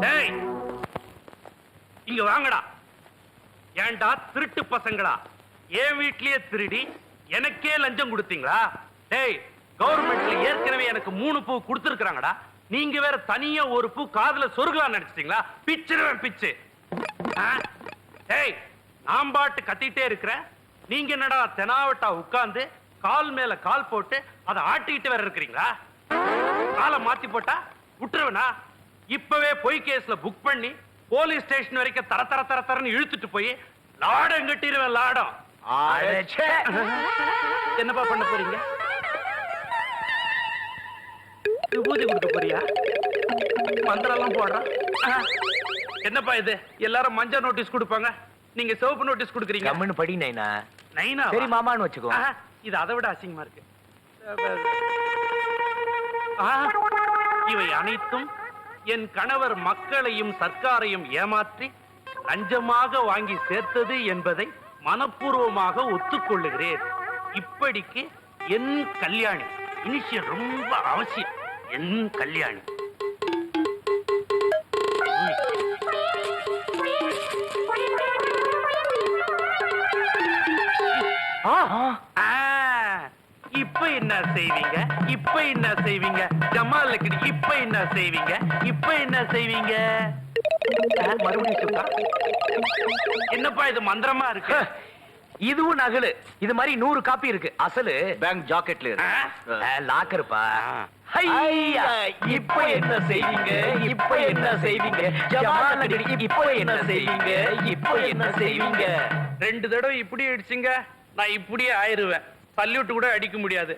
டேய் இங்க வாங்கடா. ஏன்டா திருட்டு பசங்களா, என் வீட்லயே திருடி எனக்கே லஞ்சம் கொடுத்தீங்களா? டேய், கவர்மெண்ட்ல ஏற்கனவே எனக்கு 3 பூ கொடுத்துருக்காங்கடா. நீங்க வேற தனியா ஒரு பூ காதுல சொருகலாம் நினைச்சிட்டீங்களா? பிச்சிருவேன் பிச்சு. டேய், நான் பாட்டு கத்திட்டே இருக்கிறேன், நீங்க என்னடா தெனாவட்டா உட்கார்ந்து கால் மேல கால் போட்டு அதை ஆட்டிக்கிட்டு வேற இருக்கிறீங்களா? காலை மாத்தி போட்டா விட்டுருவனா? இப்பவே பொய் கேஸ்ல புக் பண்ணி போலீஸ் ஸ்டேஷன் வரைக்கும் தர தர தர தரன்னு இழுத்துட்டு போய் லாடம் கட்டிடுவேன். லாடம். என்னப்பா பண்ண போறீங்க? விபூதி கொடுக்க போறியா? மந்திரம் போடுறான். என்னப்பா இது? எல்லாரும் மஞ்சள் நோட்டீஸ் கொடுப்பாங்க, நீங்க சிவப்பு நோட்டீஸ் கொடுக்குறீங்க. கம்முன்னு படி நைனா. நைனா சரி மாமான்னு வச்சுக்கோ. இது அதை விட அசிங்கமா இருக்கு. இவை அனைத்தும் என் கணவர் மக்களையும் சர்க்காரையும் ஏமாற்றி லஞ்சமாக வாங்கி சேர்த்தது என்பதை மனப்பூர்வமாக ஒத்துக்கொள்ளுகிறேன். இப்படிக்கு என் கல்யாணி. இனிஷியல் ரொம்ப அவசியம். என் கல்யாணி. இப்ப என்ன செய்வீங்க? இப்ப என்ன செய்வீங்க? ஜமால் லக்கடி இப்ப என்ன செய்வீங்க? இப்ப என்ன செய்வீங்க? மறுபடியும் என்னப்பா இது மந்திரமா இருக்கு? இதுவும் நகலு. இது மாதிரி 100 காப்பி இருக்கு. அசலு பேங்க் ஜாக்கெட்ல இருக்கு. லாக்கர்ப்பா. இப்ப என்ன செய்வீங்க? இப்ப என்ன செய்வீங்க? ஜமால் லக்கடி இப்ப என்ன செய்வீங்க? இப்ப என்ன செய்வீங்க? 2 தடவை இப்படி அடிச்சுங்க, நான் இப்படியே ஆயிருவேன். சல்யூட் கூட அடிக்க முடியாது.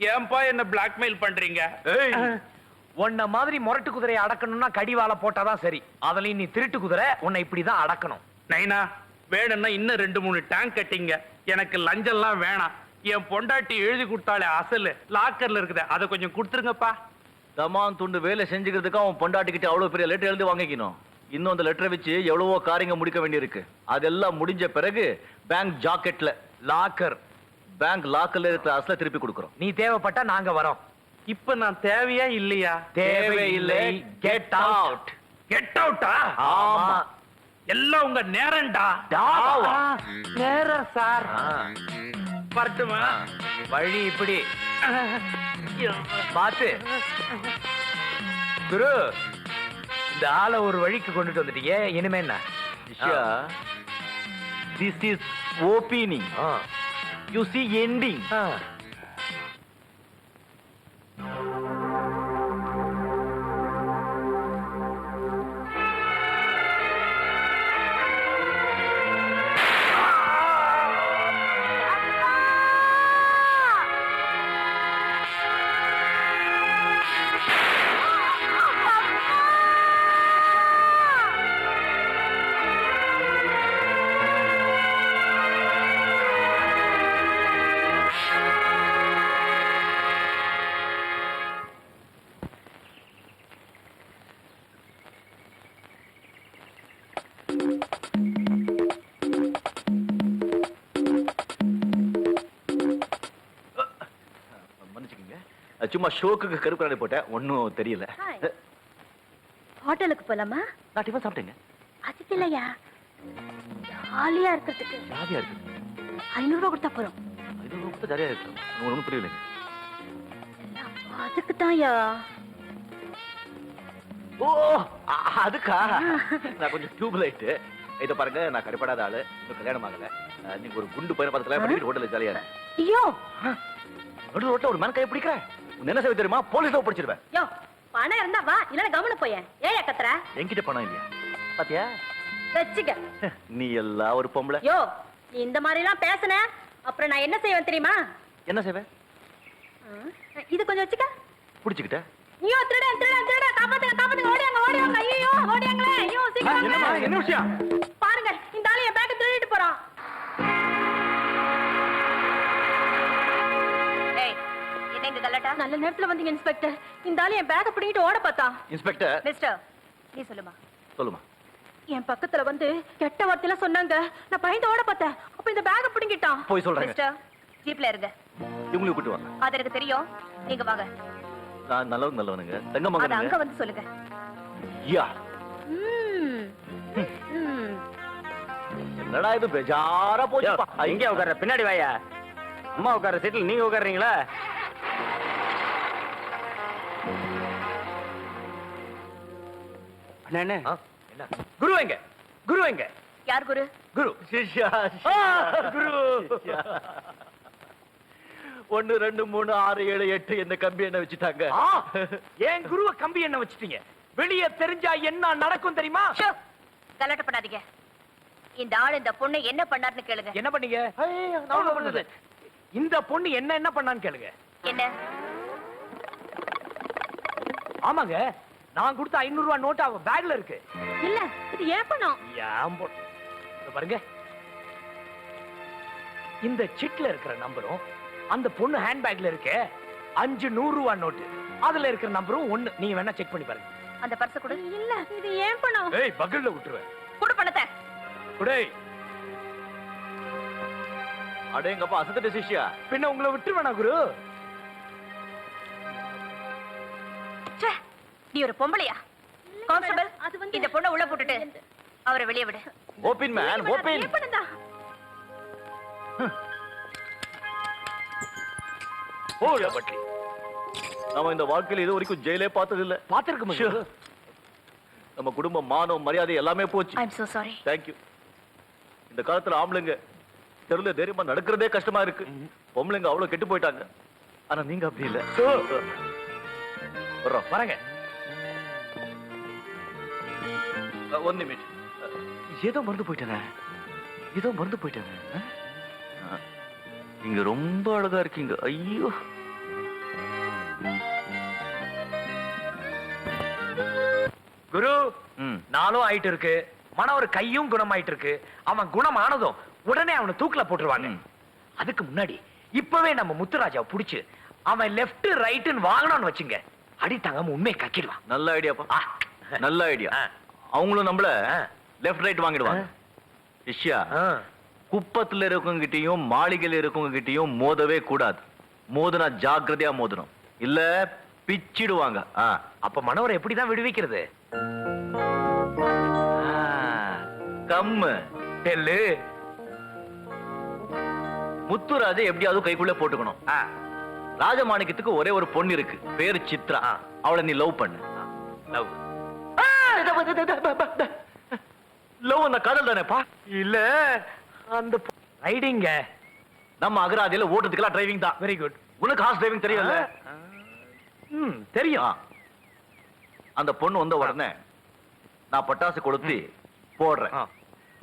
ஏன்பா என்ன பிளாக்மெயில் பண்றீங்க? உன்ன மாதிரி முரட்டு குதிரையை அடக்கணும்னா கடிவால போட்டாதான் சரி. அதுலயும் நீ திருட்டு குதிரை, உன்னை இப்படிதான் அடக்கணும். நைனா, வேணும்னா இன்னும் 2-3 டேங்க் கட்டிங்க. எனக்கு லஞ்சம்லாம் வேணாம். என் பொண்டாட்டி எழுதி கொடுத்தாலே அசலு லாக்கர்ல இருக்குது, அதை கொஞ்சம் கொடுத்துருங்கப்பா. தமான் துண்டு வேலை செஞ்சுக்கிறதுக்கு அவன் பொண்டாட்டிக்கிட்ட அவ்வளவு பெரிய லெட்டர் எழுதி வாங்கிக்கணும். இன்னும் அந்த லெட்டரை வச்சு எவ்வளவோ காரியங்க முடிக்க வேண்டியிருக்கு. அதெல்லாம் முடிஞ்ச பிறகு பேங்க் ஜாக்கெட்ல லாக்கர், பேங்க் லாக்கர்ல இருக்கிற அசல திருப்பி கொடுக்குறோம். நீ தேவைப்பட்டா நாங்க வரோம். இப்ப நான் தேவையா இல்லையா? தேவையில்லை. Get out. கெட் அவுட்டா? ஆமா. எல்லாம் உங்க நேரம்டா. நேரம் சார். வரட்டுமா? வழி இப்படி பாத்து குரு, இந்த ஆளை ஒரு வழிக்கு கொண்டுட்டு வந்துட்டீங்க. இனிமே என்ன? This is opening. You see ending. சும்மா ஷோக்கு கருப்பு கண்ணாடி போட்டேன், ஒன்னும் தெரியல. ஹோட்டலுக்கு போலாமா? நான் டிஃபன் சாப்பிட்டேங்க. அது இல்லையா, ஜாலியா இருக்கிறதுக்கு. ஜாலியா இருக்கு. 500 ரூபாய் கொடுத்தா போறோம். 500 ரூபாய் கொடுத்தா ஜாலியா இருக்கு. ஒன்னும் புரியலைங்க. அதுக்கு தான்யா. ஓ அதுக்கா? நான் கொஞ்சம் டியூப் லைட். இதை பாருங்க, நான் கருப்படாத ஆளு, இன்னும் கல்யாணம் ஆகல. நீங்க ஒரு குண்டு பையனை பார்த்து கல்யாணம் பண்ணிட்டு ஹோட்டல்ல ஜாலியா இருக்கு. ஐயோ, நடு ரோட்ல ஒரு மேன் கையை பிடிக்கிறேன். என்ன செய்ய தெரியுமா? போலீஸ்ல பிடிச்சிருவேன். யோ, பணம் இருந்தா வா, இல்ல கவனம் போய். ஏயா கத்துற? என்கிட்ட பணம் இல்லையா? பாத்தியா வெச்சுக்க. நீ எல்லாம் ஒரு பொம்பளை. யோ, நீ இந்த மாதிரி எல்லாம் பேசுன அப்புறம் நான் என்ன செய்வேன் தெரியுமா? என்ன செய்வேன்? இது கொஞ்சம் வச்சுக்க. புடிச்சுக்கிட்ட. ஐயோ, திருட திருட திருட, காப்பாத்துங்க காப்பாத்துங்க, ஓடியாங்க ஓடியாங்க. ஐயோ ஓடியாங்களே. ஐயோ சீக்கிரம். என்ன விஷயம்? பாருங்க, இந்த ஆளு என் பேக்க திருடிட்டு போறான். நல்ல நேரத்துல வந்தீங்க இன்ஸ்பெக்டர். இந்த ஆளு என் பேக்க பிடிங்கிட்டு ஓட பார்த்தா. இன்ஸ்பெக்டர். மிஸ்டர், நீ சொல்லுமா. சொல்லுமா. என் பக்கத்துல வந்து கெட்ட வார்த்தையில சொன்னாங்க. நான் பயந்து ஓட பார்த்தேன். அப்ப இந்த பேக்க பிடிங்கிட்டான். போய் சொல்றேன். மிஸ்டர், ஜீப்ல இருங்க. இவங்களை கூட்டி வாங்க. அது எனக்கு தெரியும், நீங்க வாங்க. நான் நல்லவனுங்க. தங்கமங்க. அங்க வந்து சொல்லுங்க. யா. என்னடா இது பெஜாரா போச்சுப்பா. இங்க உட்கார்ற பின்னாடி வாயா. அம்மா உட்கார்ற சீட்ல நீங்க உட்கார்றீங்களா? என்ன குரு எங்க? குரு எங்க? யார் குரு? குரு சிஷ்யா, குரு 1 2 3 6 7 8 இந்த கம்பி என்ன வச்சுட்டாங்க. ஏன் குருவ கம்பி என்ன வச்சிட்டீங்க? வெளியே தெரிஞ்சா என்ன நடக்கும் தெரியுமா? கலாட்ட பண்ணாதீங்க. இந்த ஆள் இந்த பொண்ணை என்ன பண்ணாருன்னு கேளுங்க. என்ன பண்ணீங்க? இந்த பொண்ணு என்ன பண்ணான்னு கேளுங்க. என்ன? ஆமாங்க, நான் கொடுத்த 500 ரூபாய் நோட்டு அவ பேக்ல இருக்கு. இல்ல, இது ஏன் பணம்? ஏன் பொண்ணு? இதோ பாருங்க, இந்த சிட்ல இருக்கிற நம்பரும் அந்த பொண்ணு ஹேண்ட் பேக்ல இருக்க 5 100 ரூபாய் நோட்டு அதுல இருக்கிற நம்பரும் ஒண்ணு. நீங்க வேணா செக் பண்ணி பாருங்க. அந்த பர்ஸ் கொடு. இல்ல, இது ஏன் பணம்? ஏய், பக்கல்ல விட்டுருவேன். கொடு பணத்தை. குடேய். அடேங்கப்பா, அசத்துட்ட சிஷ்யா. பின்ன உங்களை விட்டுருவேனா குரு? ச்சே, நீ ஒரு பொம்பளையா? கான்ஸ்டபிள், இந்த பொண்ணை உள்ள போட்டுட்டு அவரை வெளியே விடு. Open man, open. ஏன் பணம் தான்? ஓடியா பட்டி. நாம இந்த வாழ்க்கையில இது வரைக்கும் ஜெயிலே பார்த்தது இல்ல. பாத்திருக்க முடியும். நம்ம குடும்ப மானம் மரியாதை எல்லாமே போச்சு. I am so sorry. Thank you. இந்த காலத்துல ஆம்பளைங்க தெருல தைரியமா நடக்கிறதே கஷ்டமா இருக்கு. பொம்பளைங்க அவ்வளவு கெட்டு போயிட்டாங்க. ஆனா நீங்க அப்படி இல்ல. வர்றோம். வரங்க. 1 நிமிஷம். ஏதோ மறந்து போயிட்டேனே. நீங்க ரொம்ப அழகா இருக்கீங்க. ஐயோ. குரு, நானும் ஆயிட்டு இருக்கு. மனவர் கையும் குணமாயிட்டு இருக்கு. அவன் குணமானதும் உடனே அவனை தூக்குல போட்டுருவாங்க. அதுக்கு முன்னாடி இப்பவே நம்ம முத்துராஜாவை புடிச்சு அவன் லெஃப்ட் ரைட்னு வாங்கணும்னு வச்சுங்க, அடி தாங்காம உண்மையை கக்கிடுவான். நல்ல ஐடியாப்பா. நல்ல ஐடியா. அவங்களும் நம்மள லெஃப்ட் ரைட் வாங்கிடுவாங்க. விஷயா, குப்பத்துல இருக்கவங்க கிட்டயும் மாளிகையில இருக்கவங்க கிட்டயும் மோதவே கூடாது. மோதுனா ஜாக்கிரதையா மோதணும், இல்ல பிச்சிடுவாங்க. அப்ப மனவரை எப்படிதான் விடுவிக்கிறது? கம்மு டெல்லு. முத்துராஜ எப்படியாவது கைக்குள்ள போட்டுக்கணும். ராஜமாணிக்கத்துக்கு ஒரே ஒரு பொண்ணு இருக்கு, பேரு சித்ரா. அவளை நீ லவ் பண்ணு. லவ் லவ் அந்த காதல் தானேப்பா? இல்ல, அந்த ரைடிங்க. நம்ம அகராதியில ஓட்டுறதுக்கெல்லாம் டிரைவிங் தான். Very good. உனக்கு ஹார்ஸ் டிரைவிங் தெரியும்ல? தெரியும். அந்த பொண்ணு வந்த உடனே நான் பட்டாசு கொளுத்தி போடுறேன்.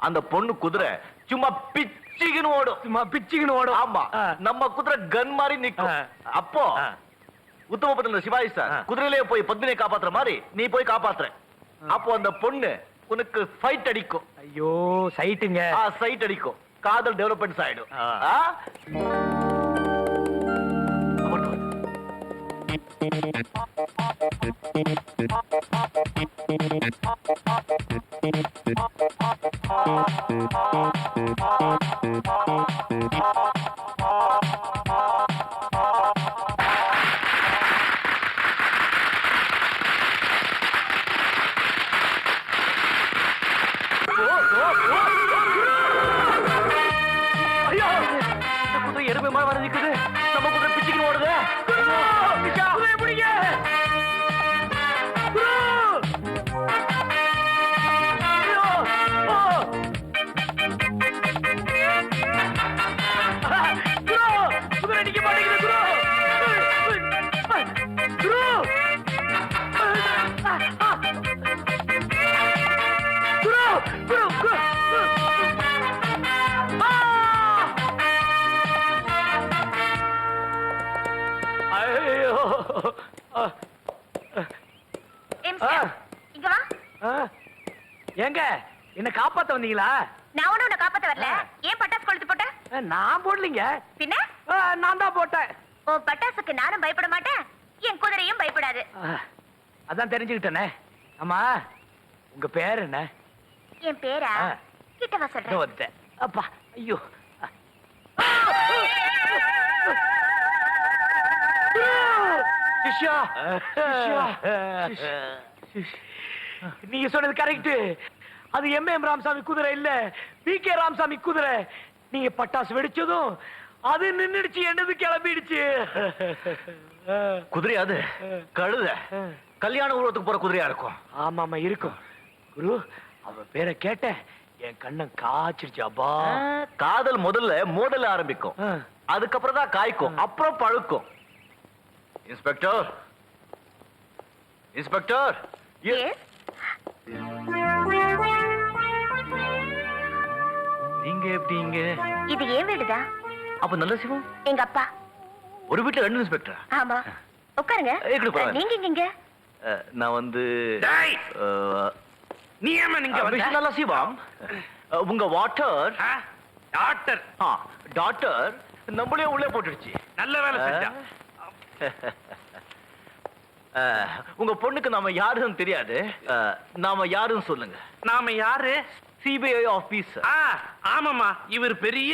அந்த பொண்ணு குதிரை சும்மா பிச்சிக்கின்னு ஓடும். சும்மா பிச்சிக்கின்னு ஓடும். ஆமா, நம்ம குதிரை கன் மாதிரி நிக்கும். அப்போ உத்தமபுரத்துல சிவாஜி சார் குதிரையிலே போய் பத்மினியை காப்பாத்துற மாதிரி நீ போய் காப்பாத்துற. அப்போ அந்த பொண்ணு உனக்கு ஃபைட் அடிக்கும். ஐயோ, சைட்டுங்க. சைட் அடிக்கும். காதல் டெவலப்மெண்ட் ஆயிடும். எருமை மாதிரி வர நிக்குது. நம்ம குதிரை பிச்சுக்கின்னு ஓடுது. இங்க வா. ஏங்க, என்ன காப்பாத்த வந்தீங்களா? நான் உன்னை காப்பாத்த வரல. ஏன் பட்டாசு கொளுத்து போட்ட? நான் போடலீங்க. பின்ன நான் தான் போட்டேன். ஓ, பட்டாசுக்கு நானும் பயப்பட மாட்டேன், என் குதிரையும் பயப்படாது. அதான் தெரிஞ்சுக்கிட்டேனே. ஆமா, உங்க பேர் என்ன? என் பேரா? கிட்ட வா சொல்றேன். வந்துட்டேன். அப்பா, ஐயோ. சிஷ்யா, நீங்க சொன்னது கரெக்ட். அது எம்ஏஎம் ராமசாமி குதிரை இல்ல, பிகே ராமசாமி குதிரை. நீங்க பட்டாசு வெடிச்சதும் அது நின்னுடுச்சு, என்னது கிளம்பிடுச்சு. குதிரை அது கழுத கல்யாண ஊர்வலத்துக்கு போற குதிரையா இருக்கும். ஆமாமா இருக்கும். குரு, அவ பேரை கேட்டேன், என் கண்ணம் காய்ச்சிருச்சு. அப்பா, காதல் முதல்ல மோதல் ஆரம்பிக்கும், அதுக்கப்புறம் தான் காய்க்கும், அப்புறம் பழுக்கும். Inspector, inspector. Yes? நீங்க எப்படி இங்க? இது ஏன் வீடுதான். அப்ப நல்ல சிவம் எங்க அப்பா. ஒரு வீட்டுல 2 இன்ஸ்பெக்டரா? ஆமா, உட்காருங்க. இருக்கட்டும், பரவாயில்ல. நீங்க இங்க நான் வந்து டேய், நீ ஏமா நீங்க வந்த? நல்ல சிவம், உங்க வாட்டர் டாக்டர் டாக்டர் நம்மளே உள்ளே போட்டுடுச்சு. நல்ல வேலை செஞ்சா. உங்க பொண்ணுக்கு நாம யாருன்னு தெரியாது, நாம யாருன்னு சொல்லுங்க. நாம யாரு? CBI officer. ஆமாமா, இவர் பெரிய